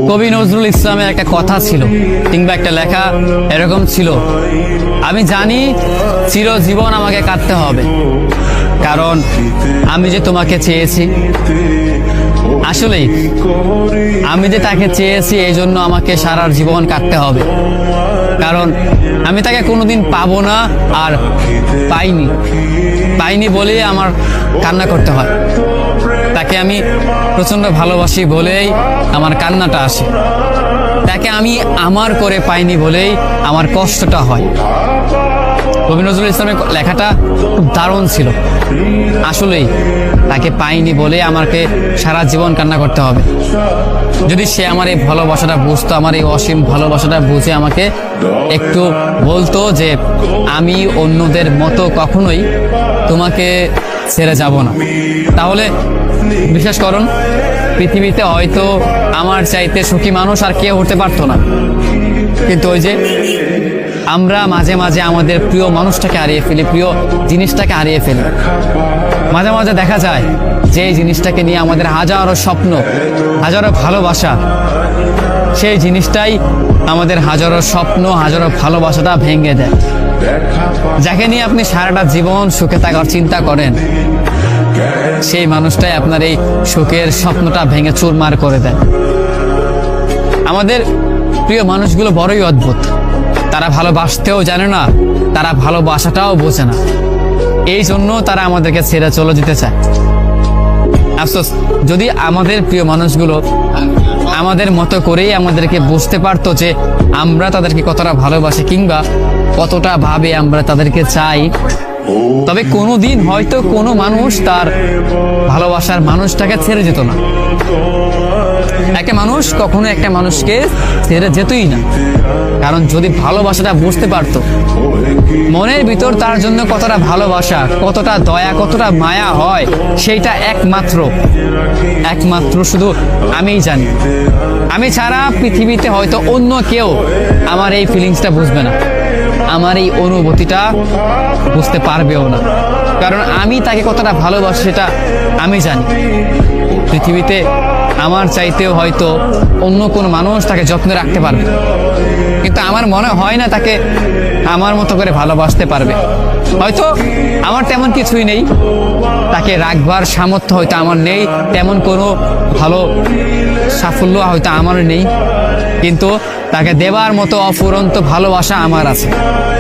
কবি নজরুল ইসলামের একটা কথা ছিল কিংবা একটা লেখা এরকম ছিল, আমি জানি চিরজীবন আমাকে কাটতে হবে, কারণ আমি যে তোমাকে চেয়েছি। আসলেই আমি যে তাকে চেয়েছি এই জন্য আমাকে সারা জীবন কাটতে হবে, কারণ আমি তাকে কোনোদিন পাবো না, আর পাইনি বলেই আমার কান্না করতে হয়। তাকে আমি প্রচন্ড ভালোবাসি বলেই আমার কান্নাটা আসে, তাকে আমি আমার করে পাইনি বলেই আমার কষ্টটা হয়। কবি নজরুল ইসলামের লেখাটা খুব দারুণ ছিল। আসলেই তাকে পাইনি বলে আমাকে সারা জীবন কান্না করতে হবে। যদি সে আমার এই ভালোবাসাটা বুঝতো, আমার এই অসীম ভালোবাসাটা বুঝে আমাকে একটু বলতো যে আমি অন্যদের মতো কখনোই তোমাকে ছেড়ে যাব না, তাহলে বিশ্বাস করুন পৃথিবীতে হয়তো আমার চাইতে সুখী মানুষ আর কেউ হতে পারতো না। কিন্তু ওই যে আমরা মাঝে মাঝে আমাদের প্রিয় মানুষটাকে হারিয়ে ফেলি, প্রিয় জিনিসটাকে হারিয়ে ফেলি। মাঝে মাঝে দেখা যায় যে এই জিনিসটাকে নিয়ে আমাদের হাজারো স্বপ্ন, হাজারো ভালোবাসা, সেই জিনিসটাই আমাদের হাজারো স্বপ্ন, হাজারো ভালোবাসাটা ভেঙে দেয়। যাকে নিয়ে আপনি সারাটা জীবন সুখে থাকার চিন্তা করেন, সেই মানুষটাই আপনার এই সুখের স্বপ্নটা ভেঙে চুরমার করে দেয়। আমাদের প্রিয় মানুষগুলো বড়ই অদ্ভুত, তারা ভালোবাসতেও জানে না, তারা ভালোবাসাটাও বোঝে না, এই জন্য তারা আমাদেরকে ছেড়ে চলে যেতে চায়। আফসোস, যদি আমাদের প্রিয় মানুষগুলো আমাদের মতো করেই আমাদেরকে বুঝতে পারতো যে আমরা তাদেরকে কতটা ভালোবাসি কিংবা কতটা ভাবে আমরা তাদেরকে চাই, তবে কোনোদিন হয়তো কোনো মানুষ তার ভালোবাসার মানুষটাকে ছেড়ে যেত না। একটা মানুষ কখনো একটা মানুষকে ছেড়ে যেতই না, কারণ যদি ভালোবাসাটা বুঝতে পারতো, মনের ভিতর তার জন্য কতটা ভালোবাসা, কতটা দয়া, কতটা মায়া হয়, সেইটা একমাত্র শুধু আমিই জানি। আমি ছাড়া পৃথিবীতে হয়তো অন্য কেউ আমার এই ফিলিংসটা বুঝবে না, আমার এই অনুভূতিটা বুঝতে পারবেও না, কারণ আমি তাকে কতটা ভালোবাসি সেটা আমি জানি। পৃথিবীতে আমার চাইতেও হয়তো অন্য কোনো মানুষ তাকে যত্নে রাখতে পারবে, কিন্তু আমার মনে হয় না তাকে আমার মতো করে ভালোবাসতে পারবে। হয়তো আমার তেমন কিছুই নেই, তাকে রাখবার সামর্থ্য হয়তো আমার নেই, তেমন কোনো ভালো সাফল্য হয়তো আমার নেই, কিন্তু তাকে দেবার মতো অফুরন্ত ভালোবাসা আমার আছে,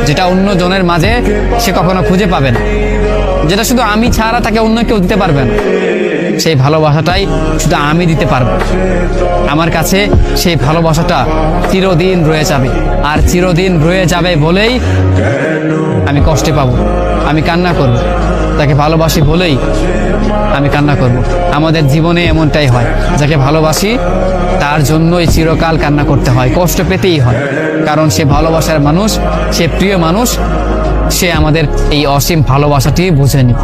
যেটা অন্য জনের মাঝে সে কখনো খুঁজে পাবে না, যেটা শুধু আমি ছাড়া তাকে অন্য কেউ দিতে পারবে না। সেই ভালোবাসাটাই শুধু আমি দিতে পারবো। আমার কাছে সেই ভালোবাসাটা চিরদিন রয়ে যাবে, আর চিরদিন রয়ে যাবে বলেই আমি কষ্টে পাবো, আমি কান্না করব, তাকে ভালোবাসি বলেই আমি কান্না করব। আমাদের জীবনে এমনটাই হয়, যাকে ভালোবাসি তার জন্যই চিরকাল কান্না করতে হয়, কষ্ট পেতেই হয়, কারণ সে ভালোবাসার মানুষ, সে প্রিয় মানুষ, সে আমাদের এই অসীম ভালোবাসাটি বুঝেনি।